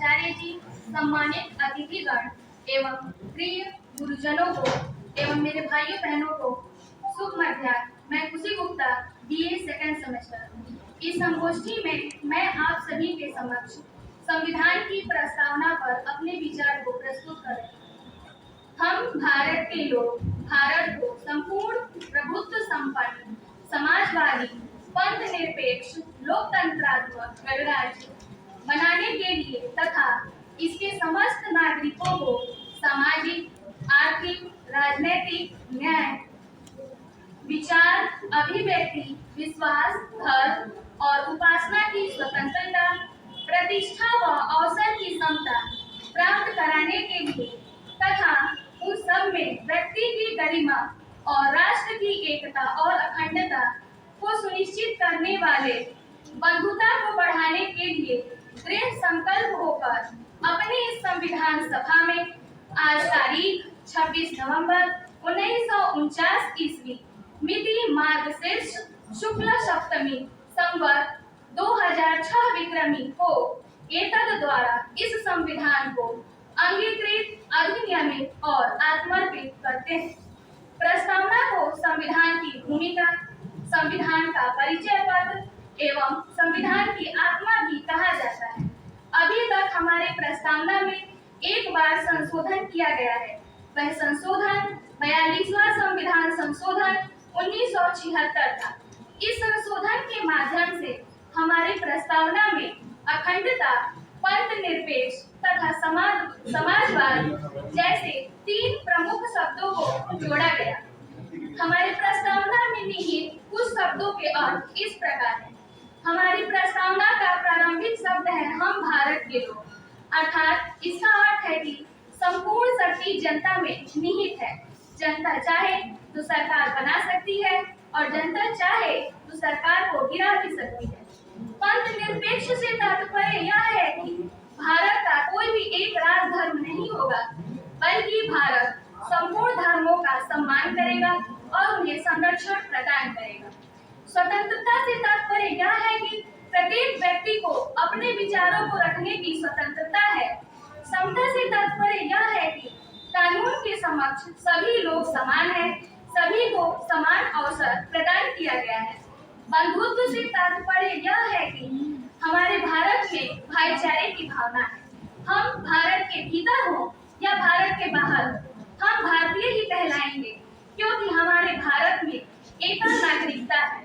आचार्य जी, सम्मानित अतिथिगण एवं प्रिय गुरुजनों को एवं मेरे भाइयों बहनों को शुभ मध्याह्न। मैं खुशी गुप्ता, बीए सेकंड सेमेस्टर। इस संगोष्ठी में मैं आप सभी के समक्ष संविधान की प्रस्तावना पर अपने विचार को प्रस्तुत कर रही हूँ। हम भारत के लोग भारत को संपूर्ण प्रभुत्व संपन्न, समाजवादी, पंथ निरपेक्ष, लोकतंत्रात्मक गणराज्य बनाने के लिए तथा इसके समस्त नागरिकों को सामाजिक, आर्थिक, राजनीतिक न्याय, विचार, अभिव्यक्ति, विश्वास, धर्म और उपासना की स्वतंत्रता, प्रतिष्ठा व अवसर की समता प्राप्त कराने के लिए तथा उन सब में व्यक्ति की गरिमा और राष्ट्र की एकता और अखंडता को सुनिश्चित करने वाले बंधुता को बढ़ाने के लिए दृढ़ संकल्प होकर अपने इस संविधान सभा में आज तारीख 26 नवंबर 1949 ईस्वी मिति मार्गशीर्ष शुक्ल सप्तमी संवत 2006 विक्रमी को एतद द्वारा इस संविधान को अंगीकृत, अधिनियमित और आत्मर्पित करते हैं। प्रस्तावना को संविधान की भूमिका, संविधान का परिचय पत्र एवं संविधान की आत्मा भी कहा जाता है। अभी तक हमारे प्रस्तावना में एक बार संशोधन किया गया है। वह संशोधन 42वां संविधान संशोधन 1976 था। इस संशोधन के माध्यम से हमारी प्रस्तावना में अखंडता, पंथ निरपेक्ष तथा समाजवाद जैसे 3 प्रमुख शब्दों को जोड़ा गया। हमारी प्रस्तावना में निहित कुछ शब्दों के अर्थ इस प्रकार है। हमारी प्रस्तावना का प्रारंभिक शब्द है हम भारत के लोग, अर्थात इसका अर्थ है कि संपूर्ण शक्ति जनता में निहित है। जनता चाहे तो सरकार बना सकती है और जनता चाहे तो सरकार को गिरा भी सकती है। पंथ निरपेक्ष से तात्पर्य यह है कि भारत का कोई भी एक राज धर्म नहीं होगा, बल्कि भारत संपूर्ण धर्मों का सम्मान करेगा और उन्हें संरक्षण प्रदान करेगा। स्वतंत्रता से तात्पर्य यह है कि प्रत्येक व्यक्ति को अपने विचारों को रखने की स्वतंत्रता है। समता से तात्पर्य यह है कि कानून के समक्ष सभी लोग समान हैं, सभी को समान अवसर प्रदान किया गया है। बंधुत्व से तात्पर्य यह है कि हमारे भारत में भाईचारे की भावना है। हम भारत के भीतर हो या भारत के बाहर, हम भारतीय ही कहलाएंगे, क्योंकि हमारे भारत में एक नागरिकता है।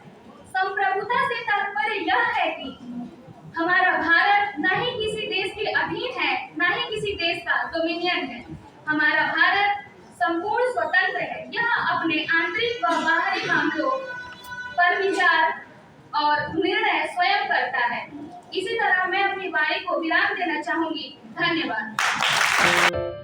संप्रभुता से तात्पर्य यह है कि हमारा भारत न ही किसी देश के अधीन है, न ही किसी देश का डोमिनियन है। हमारा भारत संपूर्ण स्वतंत्र है। यह अपने आंतरिक व बाहरी मामलों पर विचार और निर्णय स्वयं करता है। इसी तरह मैं अपनी वाणी को विराम देना चाहूंगी। धन्यवाद।